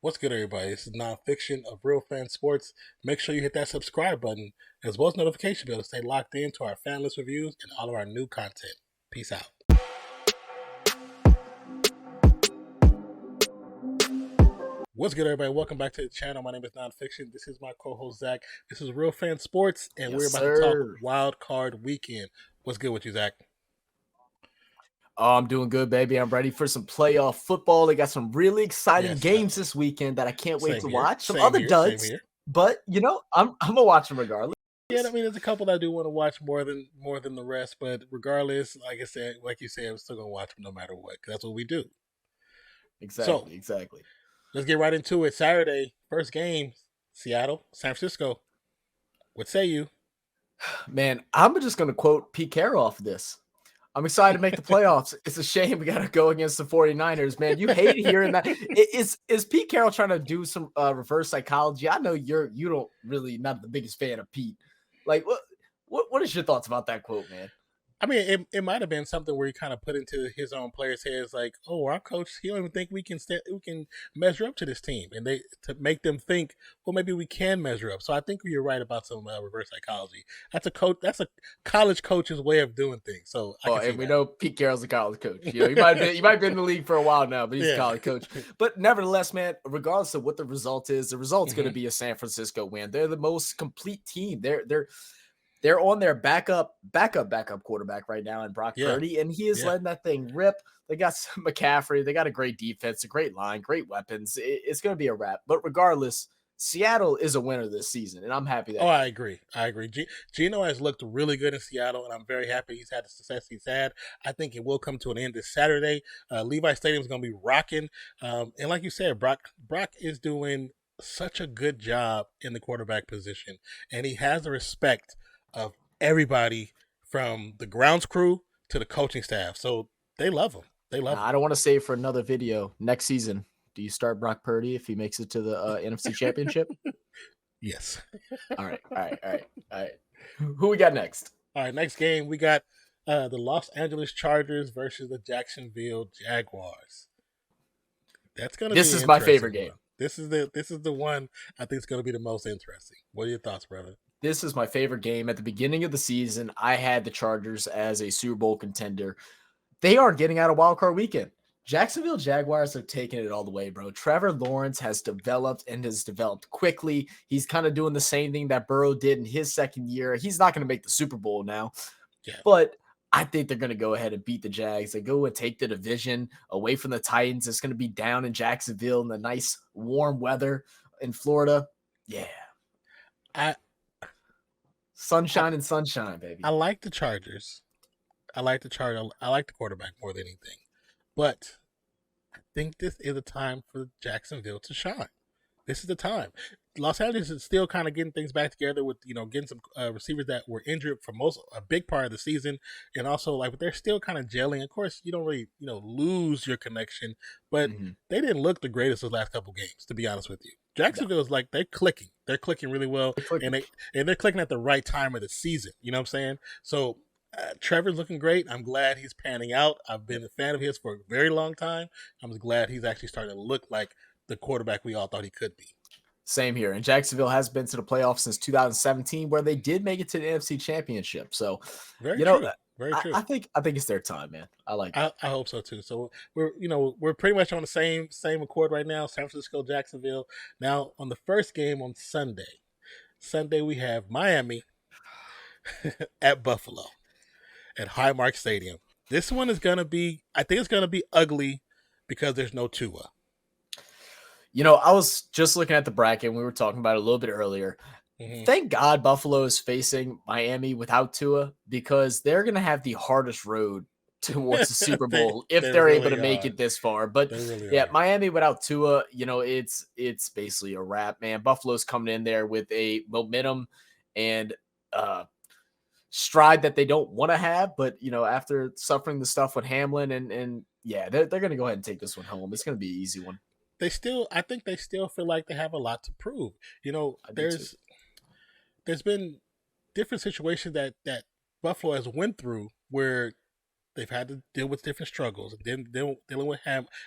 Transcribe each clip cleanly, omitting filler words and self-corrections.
What's good, everybody? This is Nonfiction of Real Fan Sports. Make sure you hit that subscribe button as well as notification bell to stay locked in to our fan list reviews and all of our new content. Peace out. What's good, everybody? Welcome back to the channel. My name is Nonfiction. This is my co-host Zach. This is Real Fan Sports, and we're Yes, about to talk sir. Wild Card Weekend. What's good with you, Zach? Oh, I'm doing good, baby. I'm ready for some playoff football. They got some really exciting Yes, games this weekend that I can't wait same to here. watch. Some Same other here. Same duds, here. but I'm gonna watch them regardless. Yeah, I mean, there's a couple that I do want to watch more than the rest, but regardless, like I said, like you said, I'm still gonna watch them no matter what, because that's what we do. So Exactly. let's get right into it. Saturday, first game, Seattle, San Francisco. What say you? Man, I'm just gonna quote Pete Carroll off of this. I'm excited to make the playoffs. It's a shame we gotta go against the 49ers, man. You hate hearing that. Is Pete Carroll trying to do some reverse psychology? I know you don't really not the biggest fan of Pete. Like what is your thoughts about that quote, man? I mean, it might have been something where he kind of put into his own players' heads, like, "Oh, our coach, he don't even think we can measure up to this team," and they to make them think, "Well, maybe we can measure up." So I think you're right about some reverse psychology. That's a college coach's way of doing things. So I Oh, can see and we that. know Pete Carroll's a college coach. He might be in the league for a while now, but he's a Yeah. college coach. But nevertheless, man, regardless of what the result is, the result's going to Hmm. be a San Francisco win. They're the most complete team. They're on their backup quarterback right now in Brock Yeah. Purdy, and he is Yeah. letting that thing rip. They got McCaffrey. They got a great defense, a great line, great weapons. It's going to be a wrap. But regardless, Seattle is a winner this season, and I'm happy Oh, that I way. agree. I agree. Gino has looked really good in Seattle, and I'm very happy he's had the success he's had. I think it will come to an end this Saturday. Levi Stadium is going to be rocking, and like you said, Brock is doing such a good job in the quarterback position, and he has the respect of everybody from the grounds crew to the coaching staff. So they love him. They love Now, him. I don't want to save for another video next season. Do you start Brock Purdy if he makes it to the NFC Championship? Yes. All right. Who we got next? All right, next game we got the Los Angeles Chargers versus the Jacksonville Jaguars. That's going to be This an is my favorite interesting game. one. This is the one I think is going to be the most interesting. What are your thoughts, brother? This is my favorite game. At the beginning of the season, I had the Chargers as a Super Bowl contender. They are getting out of wild card weekend. Jacksonville Jaguars are taking it all the way, bro. Trevor Lawrence has developed quickly. He's kind of doing the same thing that Burrow did in his second year. He's not going to make the Super Bowl now, Yeah, but I think they're going to go ahead and beat the Jags. They go and take the division away from the Titans. It's going to be down in Jacksonville in the nice warm weather in Florida. Yeah. I I, Sunshine and sunshine, I baby. like the Chargers. I like the Charger. I like the quarterback more than anything, but I think this is a time for Jacksonville to shine. This is the time. Los Angeles is still kind of getting things back together with getting some receivers that were injured for a big part of the season, and also like but they're still kind of gelling. Of course, you don't really lose your connection, but Mhm. they didn't look the greatest those last couple games. To be honest with you, No, Jacksonville is like they're clicking. They're clicking really well, they're and clicking. they're clicking at the right time of the season. You know what I'm saying? So. Trevor's looking great. I'm glad he's panning out. I've been a fan of his for a very long time. I'm just glad he's actually starting to look like the quarterback we all thought he could be. Same here. And Jacksonville has been to the playoffs since 2017, where they did make it to the NFC Championship. So, Very you know, true. Very I, true. I think it's their time, man. I like it. I hope so too. So we're pretty much on the same accord right now. San Francisco, Jacksonville. Now on the first game on Sunday. Sunday we have Miami at Buffalo at Highmark Stadium. This one is gonna be. I think it's gonna be ugly because there's no Tua. I was just looking at the bracket and we were talking about it a little bit earlier. Hmm. Thank God Buffalo is facing Miami without Tua because they're going to have the hardest road towards the Super they Bowl if they they're able to really make are. it this far. But They really yeah, are. Miami without Tua, it's basically a wrap, man. Buffalo's coming in there with a momentum and uh stride that they don't want to have, but after suffering the stuff with Hamlin and yeah, they're going to go ahead and take this one home. It's going to be an easy one. I think they still feel like they have a lot to prove. I do too. There's been different situations that Buffalo has went through where They've had to deal with different struggles. Then dealing with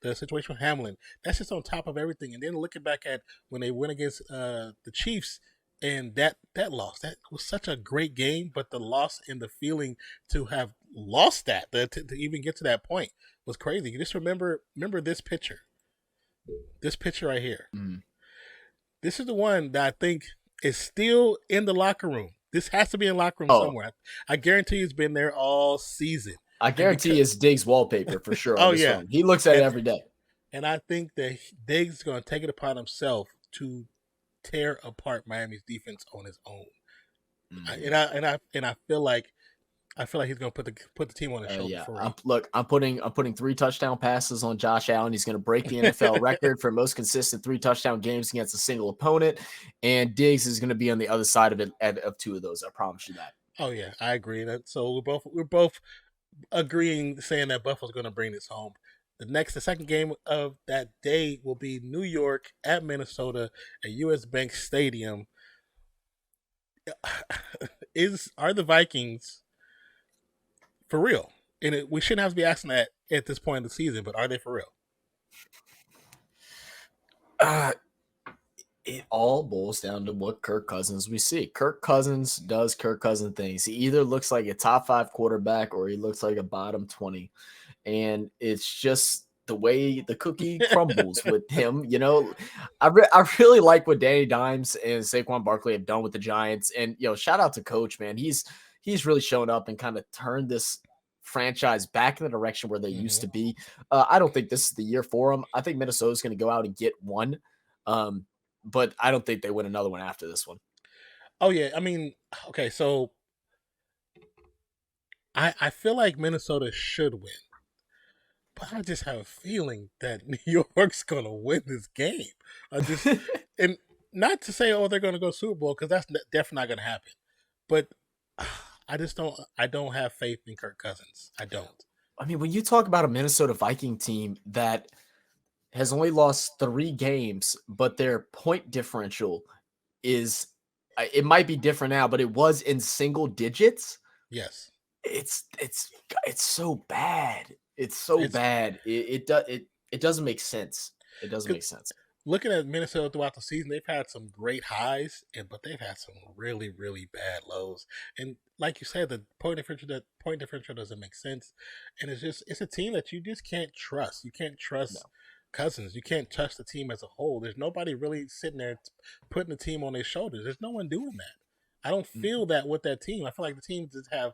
the situation with Hamlin. That's just on top of everything. And then looking back at when they went against the Chiefs and that loss, that was such a great game. But the loss and the feeling to have lost to even get to that point was crazy. You just remember this picture. This picture right here. Mm. This is the one that I think is still in the locker room. This has to be in the locker room somewhere. I guarantee it's been there all season. I guarantee it's Diggs' wallpaper for sure. Oh, yeah. Phone. He looks at it every day. And I think that Diggs is going to take it upon himself to tear apart Miami's defense on his own. Mm-hmm. And I feel like he's going to put the team on his shoulder. Yeah. For real. I'm putting 3 touchdown passes on Josh Allen. He's going to break the NFL record for most consistent 3 touchdown games against a single opponent. And Diggs is going to be on the other side of it of 2 of those. I promise you that. Oh yeah, I agree. So we're both agreeing, saying that Buffalo's going to bring this home. The second game of that day will be New York at Minnesota at US Bank Stadium. Are the Vikings for real? And we shouldn't have to be asking that at this point in the season, but are they for real? It all boils down to what Kirk Cousins we see. Kirk Cousins does Kirk Cousins things. He either looks like a top 5 quarterback or he looks like a bottom 20. And it's just the way the cookie crumbles with him. You know, I really like what Danny Dimes and Saquon Barkley have done with the Giants. And, shout out to Coach, man. He's really shown up and kind of turned this franchise back in the direction where they used to be. I don't think this is the year for him. I think Minnesota's going to go out and get one. But I don't think they win another one after this one. Oh, yeah. I mean, okay, so I feel like Minnesota should win. But I just have a feeling that New York's going to win this game. And not to say, they're going to go Super Bowl, because that's definitely not going to happen. But I don't have faith in Kirk Cousins. I don't. I mean, when you talk about a Minnesota Viking team that has only lost 3 games, but their point differential it might be different now, but it was in single digits. Yes. It's so bad. It's so bad. It doesn't make sense. It doesn't make sense. Looking at Minnesota throughout the season, they've had some great highs, but they've had some really, really bad lows. And like you said, the point differential doesn't make sense. And it's a team that you just can't trust. You can't trust Cousins. You can't trust the team as a whole. There's nobody really sitting there putting the team on their shoulders. There's no one doing that. I don't feel that with that team. I feel like the team just have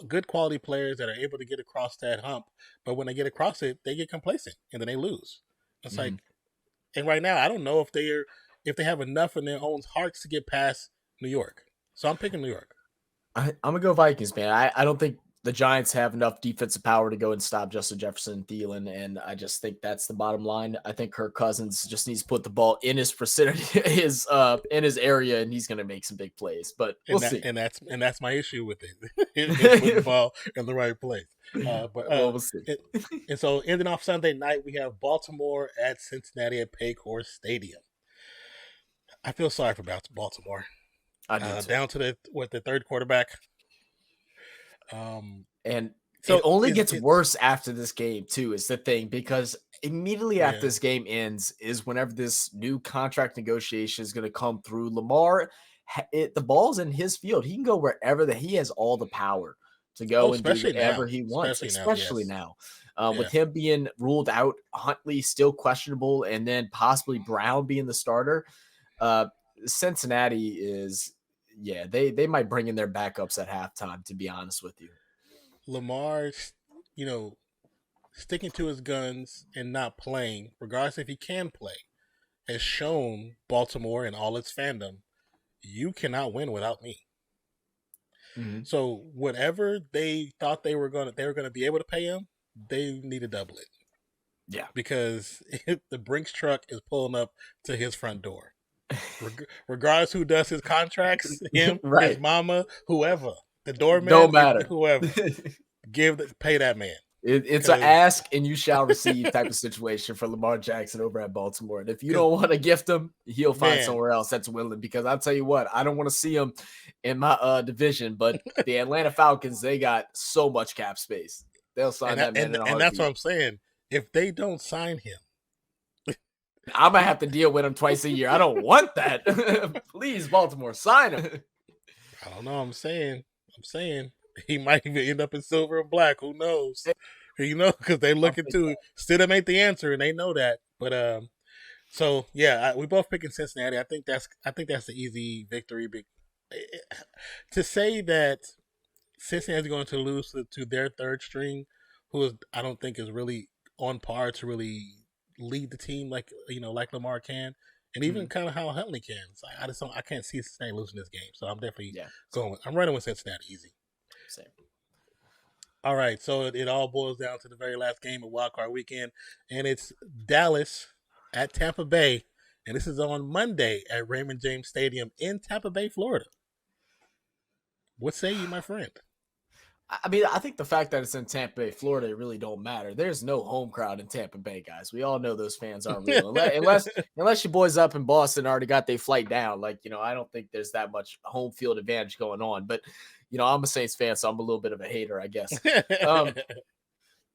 good quality players that are able to get across that hump. But when they get across it, they get complacent and then they lose. It's like, and right now I don't know if they have enough in their own hearts to get past New York. So I'm picking New York. I'm gonna go Vikings, man. I don't think the Giants have enough defensive power to go and stop Justin Jefferson and Thielen, and I just think that's the bottom line. I think Kirk Cousins just needs to put the ball in his vicinity, in his area, and he's going to make some big plays. But we'll see. And that's my issue with it. Put the ball in the right place. We'll see. And so, ending off Sunday night, we have Baltimore at Cincinnati at Paycor Stadium. I feel sorry for Baltimore. I do too. Down to the third quarterback. And so it only gets worse after this game too, is the thing, because immediately after this game ends is whenever this new contract negotiation is going to come through. Lamar, the ball's in his field. He can go wherever he has all the power to go and do whatever he wants, especially now. With him being ruled out, Huntley still questionable, and then possibly Brown being the starter. Cincinnati is, they might bring in their backups at halftime, to be honest with you. Lamar, sticking to his guns and not playing, regardless if he can play, has shown Baltimore and all its fandom, you cannot win without me. Mm-hmm. So whatever they thought they were going to be able to pay him, they need to double it. Yeah, because the Brinks truck is pulling up to his front door. Regardless who does his contracts, him, his mama, whoever, the doorman, don't matter, whoever, pay that man. It's an ask and you shall receive type of situation for Lamar Jackson over at Baltimore. And if you don't want to gift him, he'll find somewhere else that's willing. Because I'll tell you what, I don't want to see him in my division, but the Atlanta Falcons, they got so much cap space. They'll sign that man in a And that's what heartbeat. I'm saying. If they don't sign him, I might have to deal with him twice a year. I don't want that. Please, Baltimore, sign him. I don't know. I'm saying he might even end up in silver and black. Who knows? You know, because they I'll looking take to that. Stidham ain't the answer, and they know that. But so yeah, we both picking Cincinnati. I think that's the easy victory. To say that Cincinnati's going to lose to their third string, who is I don't think is really on par to really lead the team like like Lamar can, and even Mhm. kind of how Huntley can. So I just don't. I can't see Cincinnati losing this game. So I'm definitely Yeah, going. I'm running with Cincinnati easy. same. All right, so it all boils down to the very last game of Wild Card Weekend, and it's Dallas at Tampa Bay, and this is on Monday at Raymond James Stadium in Tampa Bay, Florida. What say you, my friend? I mean, I think the fact that it's in Tampa Bay, Florida, it really don't matter. There's no home crowd in Tampa Bay, guys. We all know those fans aren't real, unless your boys up in Boston already got their flight down. Like, I don't think there's that much home field advantage going on. But I'm a Saints fan, so I'm a little bit of a hater, I guess.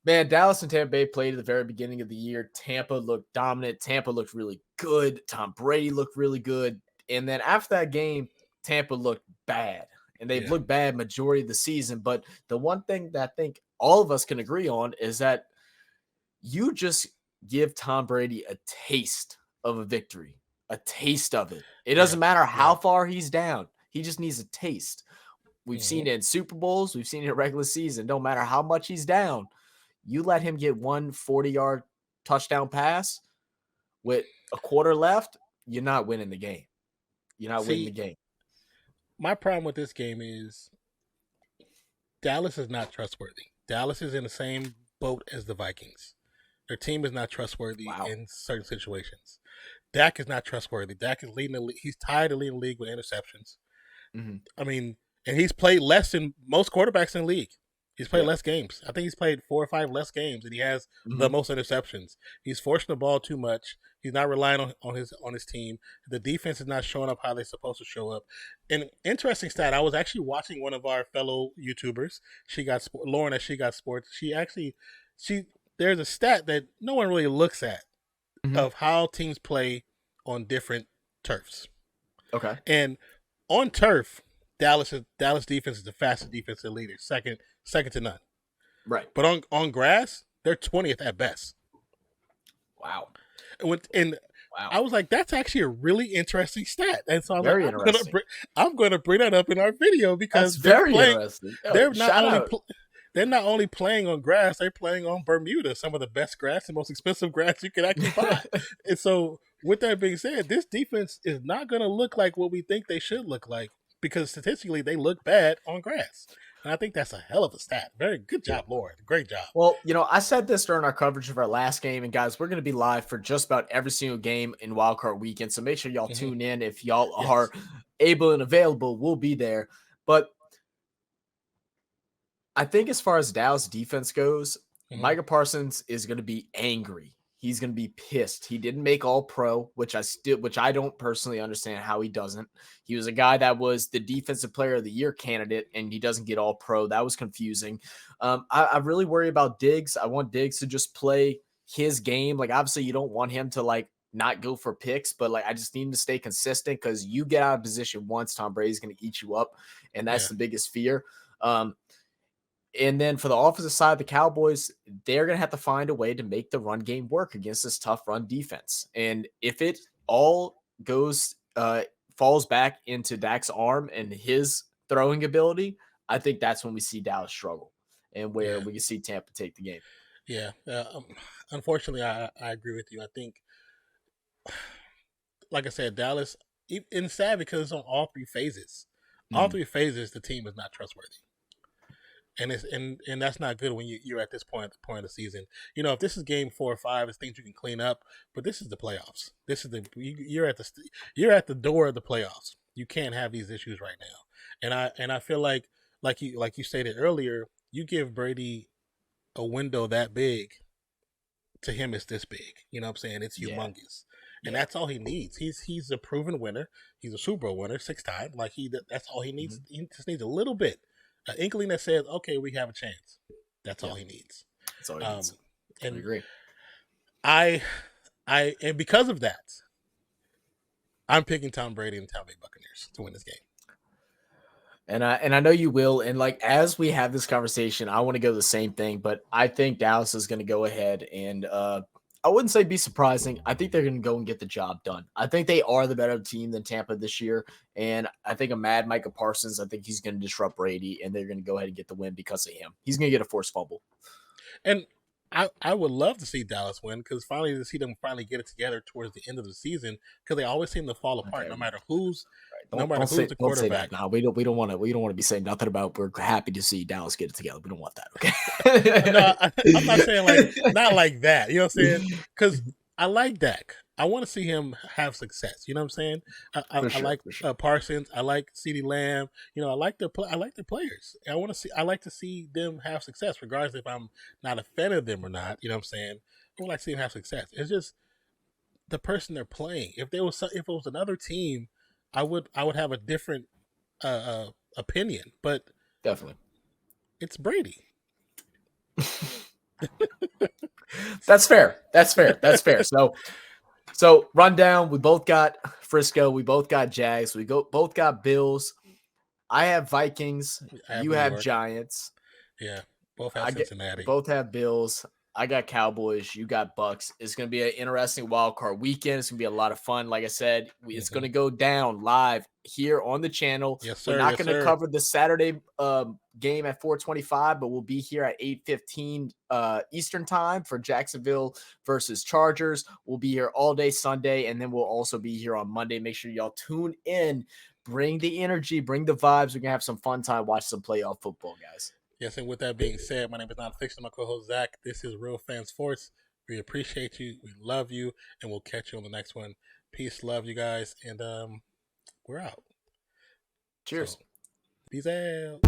Man, Dallas and Tampa Bay played at the very beginning of the year. Tampa looked dominant. Tampa looked really good. Tom Brady looked really good. And then after that game, Tampa looked bad. And they've Yeah, looked bad majority of the season. But the one thing that I think all of us can agree on is that you just give Tom Brady a taste of a victory, a taste of it. It yeah, doesn't matter yeah. how far he's down. He just needs a taste. We've Hmm. seen it in Super Bowls. We've seen it in regular season. Don't matter how much he's down. You let him get one 40-yard touchdown pass with a quarter left, you're not winning the game. You're not winning the See, game. my problem with this game is Dallas is not trustworthy. Dallas is in the same boat as the Vikings. Their team is not trustworthy Wow. in certain situations. Dak is not trustworthy. Dak is leading the league. He's tied to leading the league with interceptions. Mhm. I mean, and he's played less than most quarterbacks in the league. He's played Yep. less games. I think he's played 4 or 5 less games, and he has the Mhm. most interceptions. He's forcing the ball too much. He's not relying on his team. The defense is not showing up how they're supposed to show up. And interesting stat: I was actually watching one of our fellow YouTubers. Lauren at She Got Sports. She there's a stat that no one really looks at Mhm. of how teams play on different turfs. Okay. And on turf, Dallas defense is the fastest defense in the league, second to none. Right. But on grass, they're 20th at best. Wow. And Wow. I was like, that's actually a really interesting stat. And so I was like, Very interesting. I'm gonna bring that up in our video That's because very interesting. Yo, they're not shout only out. they're not only playing on grass, they're playing on Bermuda, some of the best grass, the most expensive grass you can actually buy. And so, with that being said, this defense is not going to look like what we think they should look like because statistically they look bad on grass. And I think that's a hell of a stat. Very good job, Lauren. Great job. Well, I said this during our coverage of our last game, and guys, we're going to be live for just about every single game in Wildcard Weekend. So make sure y'all Mm-hmm. tune in if y'all Yes. are able and available. We'll be there. But I think as far as Dallas defense goes, Mm-hmm. Micah Parsons is going to be angry. He's going to be pissed. He didn't make all pro, which I don't personally understand how he doesn't. He was a guy that was the defensive player of the year candidate, and he doesn't get all pro. That was confusing. I really worry about Diggs. I want Diggs to just play his game. Like, obviously you don't want him to like not go for picks, but like I just need him to stay consistent because you get out of position once, Tom Brady's going to eat you up, and that's Yeah. the biggest fear. And then for the offensive side, the Cowboys, they're going to have to find a way to make the run game work against this tough run defense. And if it all falls back into Dak's arm and his throwing ability, I think that's when we see Dallas struggle and where Yeah. we can see Tampa take the game. Yeah. Unfortunately, I agree with you. I think, like I said, Dallas, it's sad because it's on all 3 phases. All Mm. 3 phases, the team is not trustworthy. And that's not good when you're at this point at the point of the season. If this is game 4 or 5, it's things you can clean up. But this is the playoffs. You're at the door of the playoffs. You can't have these issues right now. And I feel like you stated earlier, you give Brady a window that big, to him it's this big. You know what I'm saying? It's Yeah. humongous. And Yeah. that's all he needs. He's a proven winner. He's a Super Bowl winner 6 times. Like that's all he needs. Mhm. He just needs a little bit, an inkling that says, okay, we have a chance. That's Yeah, all he needs. that's all he needs. Um, I and agree. I, and because of that, I'm picking Tom Brady and Tampa Bay Buccaneers to win this game. And I know you will. And like as we have this conversation, I want to go the same thing, but I think Dallas is going to go ahead and I wouldn't say be surprising. I think they're going to go and get the job done. I think they are the better team than Tampa this year, and I think a mad Micah Parsons. I think he's going to disrupt Brady, and they're going to go ahead and get the win because of him. He's going to get a forced fumble. And I would love to see Dallas win because finally to see them finally get it together towards the end of the season because they always seem to fall apart Okay, no matter who's right. the Don't say quarterback. that. No, we don't want to be saying nothing about. We're happy to see Dallas get it together. We don't want that. No, I'm not saying like Okay. not like that. You know what I'm saying? Because I like Dak. I want to see him have success. You know what I'm saying? For I sure, like for sure. Parsons. I like CeeDee Lamb. You know, I like I like their players. I want to see. I like to see them have success, regardless if I'm not a fan of them or not. You know what I'm saying? I would like to see them have success. It's just the person they're playing. If it was another team, I would have a different opinion. But Definitely. it's Brady. That's fair. That's fair. That's fair. So rundown. We both got Frisco. We both got Jags. Both got Bills. I have Vikings. I have You New have York. Giants. Yeah, both have I get Cincinnati. both have Bills. I got Cowboys. You got Bucks. It's going to be an interesting wild card weekend. It's going to be a lot of fun. Like I said, it's going to go down live here on the channel. Yes, We're sir. not Yes, going to sir. cover the Saturday game at 4:25, but we'll be here at 8:15 Eastern time for Jacksonville versus Chargers. We'll be here all day Sunday, and then we'll also be here on Monday. Make sure y'all tune in. Bring the energy. Bring the vibes. We're going to have some fun time. Watch some playoff football, guys. Yes, and with that being said, my name is Nonpfixion, my co-host Zach. This is Real Fan Sports. We appreciate you, we love you, and we'll catch you on the next one. Peace, love you guys, and we're out. So, Cheers. peace out.